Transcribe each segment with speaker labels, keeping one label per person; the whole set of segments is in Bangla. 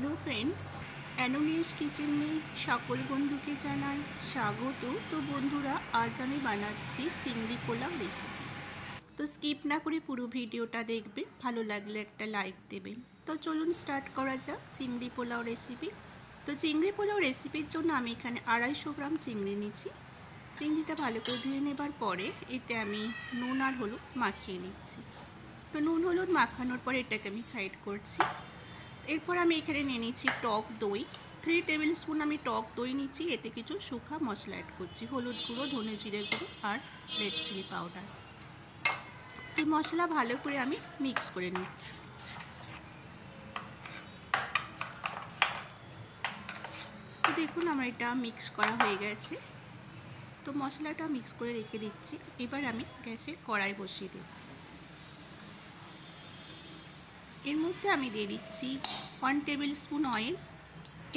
Speaker 1: हेलो फ्रेंड्स, অ্যানোনিয়াস কিচেনে সকল বন্ধুকে জানাই স্বাগত। তো বন্ধুরা, আজ আমি বানাচ্ছি চিংড়ি পোলাও রেসিপি। তো স্কিপ না করে পুরো ভিডিওটা দেখবেন, ভালো লাগলে একটা লাইক দেবেন। তো চলুন স্টার্ট করা যাক চিংড়ি পোলাও রেসিপি। তো চিংড়ি পোলাও রেসিপির জন্য আমি এখানে 250 গ্রাম চিংড়ি নিচ্ছি। চিংড়িটা ভালো করে ধুয়ে নেবার পরে এতে আমি নুন আর হলুদ মাখিয়ে নিচ্ছি। তো নুন হলুদ মাখানোর পরে এটাকে আমি সাইড করছি। এরপর আমি এখানে নিয়ে নিচ্ছি টক দই। 3 টেবিল স্পুন আমি টক দই নিচ্ছি। এতে কিছু শুকনো মশলা অ্যাড করছি, হলুদ গুঁড়ো, ধনে জিরে গুঁড়ো আর রেড চিলি পাউডার। এই মশলা ভালো করে আমি মিক্স করে নিচ্ছি। তো দেখুন আমার এটা মিক্স করা হয়ে গেছে। তো মশলাটা মিক্স করে রেখে দিচ্ছি। এবার আমি গ্যাসে কড়াই বসিয়ে দেব। এর মধ্যে আমি দিয়ে দিচ্ছি 1 টেবিল স্পুন অয়েল।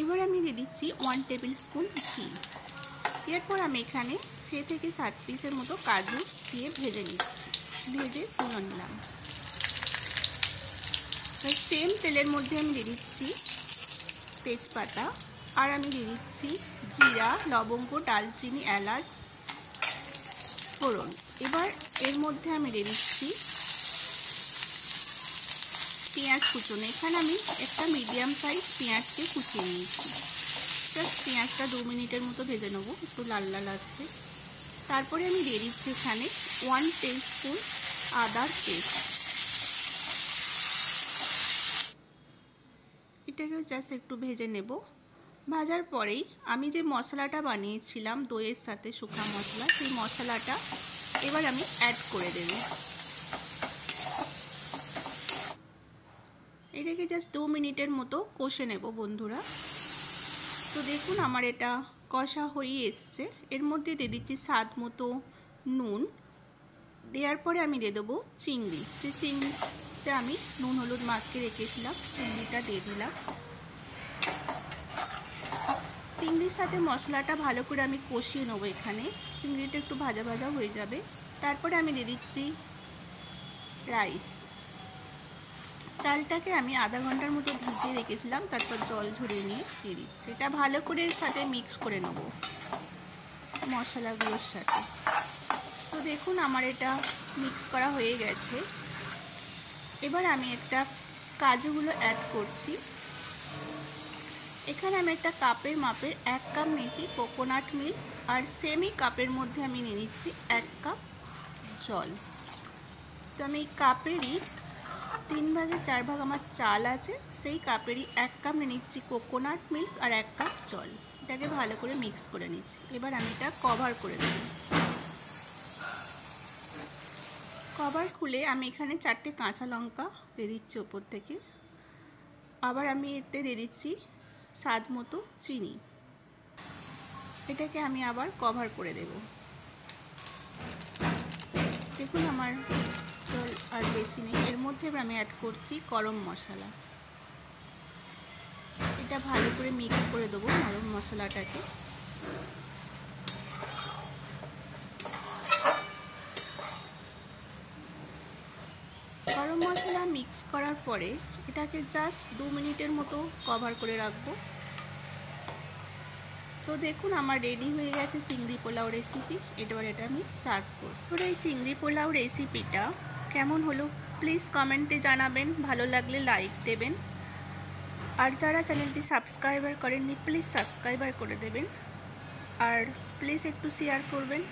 Speaker 1: এবার আমি দিয়ে দিচ্ছি 1 টেবিল স্পুন ঘি। এরপর আমি এখানে 6 থেকে 7 পিসের মতো কাজু দিয়ে ভেজে নিচ্ছি, ভেজে তুলে নিলাম। সেম তেলের মধ্যে আমি দিয়ে দিচ্ছি তেজপাতা, আর আমি দিয়ে দিচ্ছি জিরা, লবঙ্গ, ডালচিনি, এলাচ, ফোড়ন। এবার এর মধ্যে আমি দিয়ে দিচ্ছি পেঁয়াজ কুচনো। এখানে আমি একটা মিডিয়াম সাইজ পেঁয়াজকে কুচিয়ে নিয়েছি। জাস্ট পেঁয়াজটা 2 মিনিটের মতো ভেজে নেবো, একটু লাল লাল আসবে। তারপরে আমি দিয়ে দিচ্ছি এখানে 1 টিস্পুন আদার পেস্ট। এটাকে জাস্ট একটু ভেজে নেব। ভাজার পরেই আমি যে মশলাটা বানিয়েছিলাম দইয়ের সাথে, শুকনো মশলা, সেই মশলাটা এবার আমি অ্যাড করে দেব। এটাকে জাস্ট 2 মিনিটের মতো কষে নেব বন্ধুরা। তো দেখুন আমার এটা কষা হয়ে এসছে। এর মধ্যে দিয়ে দিচ্ছি স্বাদ মতো নুন। দেওয়ার পরে আমি দিয়ে দেবো চিংড়ি। যে চিংড়িটা আমি নুন হলুদ মাখিয়ে রেখেছিলাম, চিংড়িটা দিয়ে দিলাম। চিংড়ির সাথে মশলাটা ভালো করে আমি কষিয়ে নেবো। এখানে চিংড়িটা একটু ভাজা ভাজা হয়ে যাবে। তারপরে আমি দিয়ে দিচ্ছি রাইস। চালটাকে আমি আধা ঘন্টার মতো ভিজিয়ে রেখেছিলাম, তারপর জল ঝরিয়ে নিয়ে দিয়ে দিচ্ছি। এটা ভালো করে এর সাথে মিক্স করে নেব মশলাগুলোর সাথে। তো দেখুন আমার এটা মিক্স করা হয়ে গেছে। এবার আমি একটা কাজুগুলো অ্যাড করছি। এখানে আমি একটা কাপের মাপের 1 কাপ নিয়েছি কোকোনাট মিল্ক, আর সেমি কাপের মধ্যে আমি নিয়ে নিচ্ছি 1 কাপ জল। তো আমি এই কাপেরই 3 ভাগে 4 ভাগ আমার চাল আছে, সেই কাপেরই 1 কাপ নিয়ে নিচ্ছি কোকোনাট মিল্ক আর 1 কাপ জল। এটাকে ভালো করে মিক্স করে নিচ্ছি। এবার আমি এটা কভার করে দেব। কভার খুলে আমি এখানে 4টে কাঁচা লঙ্কা দিয়ে দিচ্ছি ওপর থেকে। আবার আমি এতে দিয়ে দিচ্ছি স্বাদ মতো চিনি। এটাকে আমি আবার কভার করে দেব। দেখুন আমার জল আর বেশি নেই। এর মধ্যে আমি অ্যাড করছি গরম মশলা। এটা ভালো করে মিক্স করে দেবো গরম মশলাটাকে। গরম মশলা মিক্স করার পরে এটাকে জাস্ট 2 মিনিটের মতো কভার করে রাখবো। তো দেখুন আমার রেডি হয়ে গেছে চিংড়ি পোলাও রেসিপি। এবার এটা আমি সার্ভ করব। তো এই চিংড়ি পোলাও রেসিপিটা কেমন হলো প্লিজ কমেন্টে জানাবেন, ভালো লাগলে লাইক দেবেন। আর যারা চ্যানেলটি সাবস্ক্রাইবার করেননি প্লিজ সাবস্ক্রাইবার করে দেবেন, আর প্লিজ একটু শেয়ার করবেন।